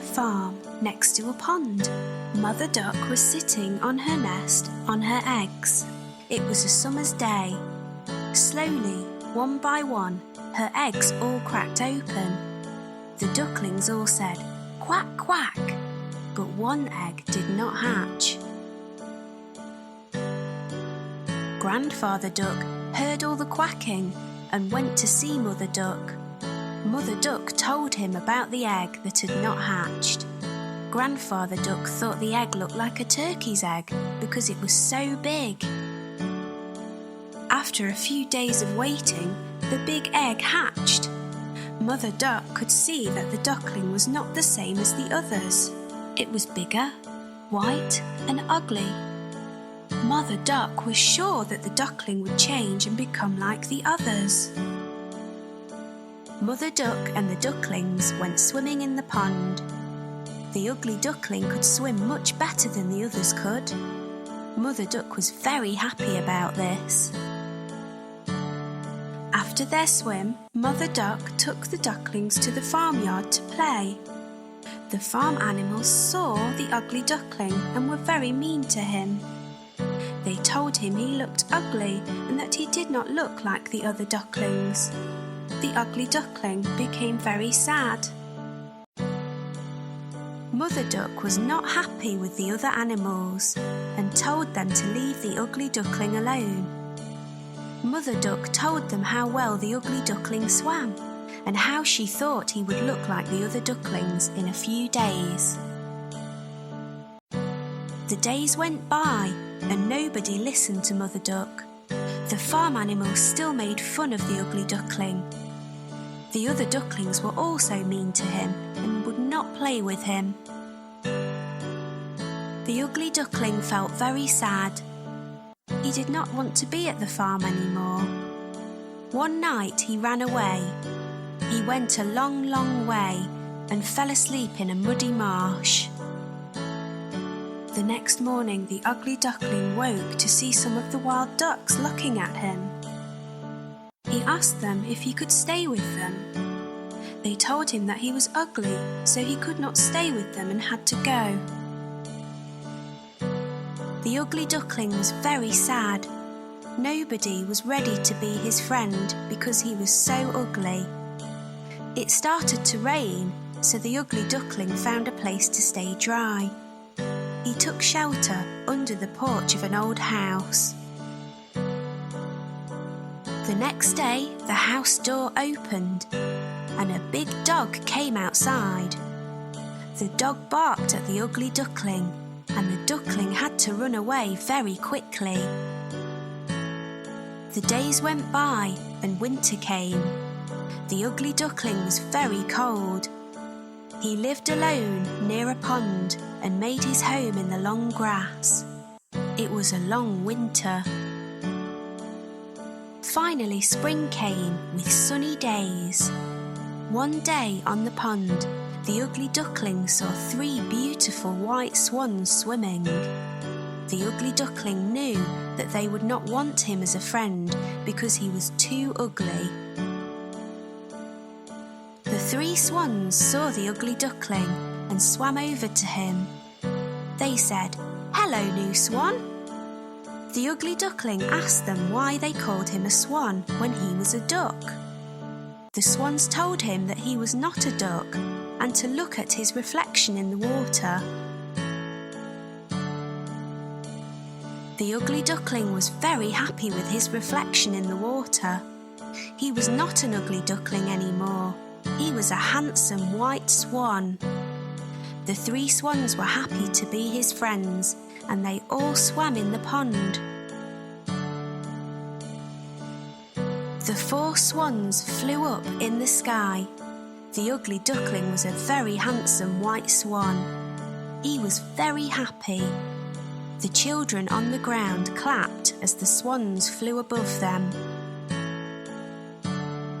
farm next to a pond. Mother Duck was sitting on her nest on her eggs. It was a summer's day. Slowly, one by one, her eggs all cracked open. The ducklings all said, "Quack, quack," but one egg did not hatch. Grandfather Duck heard all the quacking and went to see Mother Duck. Mother Duck told him about the egg that had not hatched. Grandfather Duck thought the egg looked like a turkey's egg because it was so big. After a few days of waiting, the big egg hatched. Mother Duck could see that the duckling was not the same as the others. It was bigger, white, and ugly. Mother Duck was sure that the duckling would change and become like the others. Mother Duck and the ducklings went swimming in the pond. The ugly duckling could swim much better than the others could. Mother Duck was very happy about this. After their swim, Mother Duck took the ducklings to the farmyard to play. The farm animals saw the ugly duckling and were very mean to him. They told him he looked ugly and that he did not look like the other ducklings. The ugly duckling became very sad. Mother Duck was not happy with the other animals and told them to leave the ugly duckling alone. Mother Duck told them how well the ugly duckling swam and how she thought he would look like the other ducklings in a few days. The days went by and nobody listened to Mother Duck. The farm animals still made fun of the ugly duckling. The other ducklings were also mean to him and would not play with him. The ugly duckling felt very sad. He did not want to be at the farm anymore. One night he ran away. He went a long, long way and fell asleep in a muddy marsh. The next morning the ugly duckling woke to see some of the wild ducks looking at him. He asked them if he could stay with them. They told him that he was ugly, so he could not stay with them and had to go. The ugly duckling was very sad. Nobody was ready to be his friend because he was so ugly. It started to rain, so the ugly duckling found a place to stay dry. He took shelter under the porch of an old house. The next day, the house door opened and a big dog came outside. The dog barked at the ugly duckling and the duckling had to run away very quickly. The days went by and winter came. The ugly duckling was very cold. He lived alone near a pond and made his home in the long grass. It was a long winter. Finally spring came with sunny days. One day on the pond, the ugly duckling saw 3 beautiful white swans swimming. The ugly duckling knew that they would not want him as a friend because he was too ugly. The 3 swans saw the ugly duckling and swam over to him. They said, "Hello, new swan." The ugly duckling asked them why they called him a swan when he was a duck. The swans told him that he was not a duck and to look at his reflection in the water. The ugly duckling was very happy with his reflection in the water. He was not an ugly duckling anymore. He was a handsome white swan. The 3 swans were happy to be his friends and they all swam in the pond. The 4 swans flew up in the sky. The ugly duckling was a very handsome white swan. He was very happy. The children on the ground clapped as the swans flew above them.